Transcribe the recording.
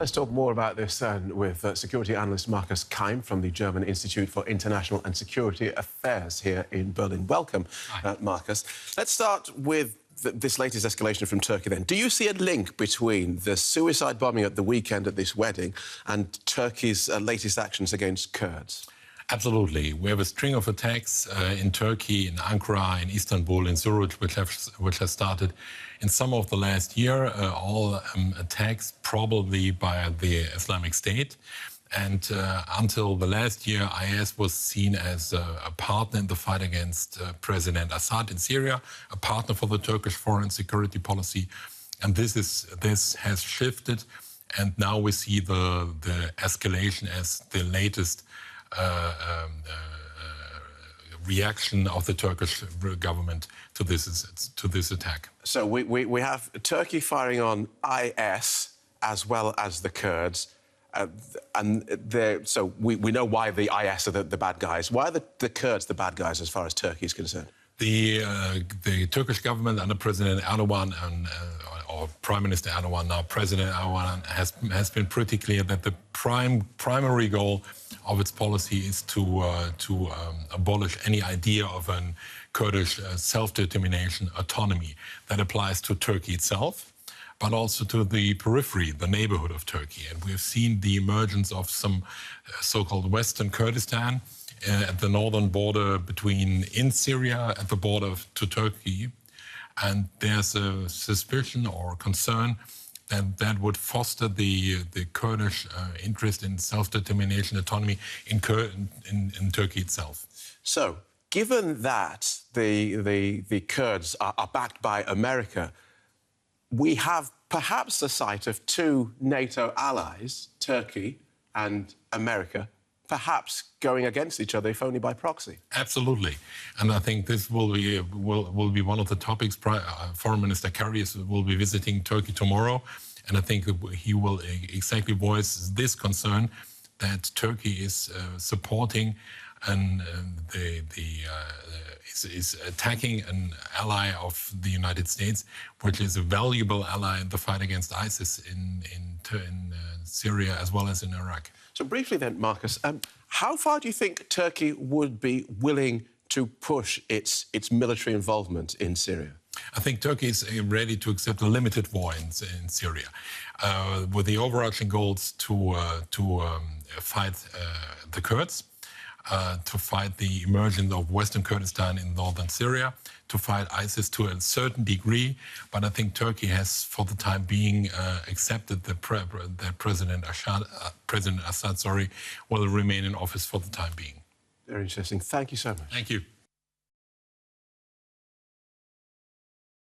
Let's talk more about this with security analyst Markus Kaim from the German Institute for International and Security Affairs here in Berlin. Welcome, Markus. Let's start with this latest escalation from Turkey then. Do you see a link between the suicide bombing at the weekend at this wedding and Turkey's latest actions against Kurds? Absolutely. We have a string of attacks in Turkey, in Ankara, in Istanbul, in Zurich, which have started in summer of the last year, all attacks probably by the Islamic State. And until the last year, IS was seen as a partner in the fight against President Assad in Syria, a partner for the Turkish foreign security policy. And this has shifted, and now we see the escalation as the latest reaction of the Turkish government to this attack. So we have Turkey firing on IS as well as the Kurds. So we know why the IS are the bad guys. Why are the Kurds the bad guys as far as Turkey is concerned? The Turkish government under President Erdogan or Prime Minister Erdogan, now President Erdogan, has been pretty clear that the primary goal of its policy is to abolish any idea of a Kurdish self-determination autonomy that applies to Turkey itself, but also to the periphery, the neighborhood of Turkey. And we've seen the emergence of some so-called Western Kurdistan at the northern border in Syria, at the border to Turkey. And there's a suspicion or concern that would foster the Kurdish interest in self-determination, autonomy in Turkey itself. So, given that the Kurds are backed by America, we have perhaps the sight of two NATO allies, Turkey and America, perhaps going against each other, if only by proxy. Absolutely. And I think this will be one of the topics. Foreign Minister Kerry will be visiting Turkey tomorrow. And I think he will exactly voice this concern that Turkey is supporting and is attacking an ally of the United States, which is a valuable ally in the fight against ISIS in Syria as well as in Iraq. So briefly then, Markus, how far do you think Turkey would be willing to push its military involvement in Syria? I think Turkey is ready to accept a limited war in Syria, with the overarching goals to fight the Kurds, to fight the emergence of Western Kurdistan in northern Syria, to fight ISIS to a certain degree. But I think Turkey has, for the time being, accepted that President Assad will remain in office for the time being. Very interesting. Thank you so much. Thank you.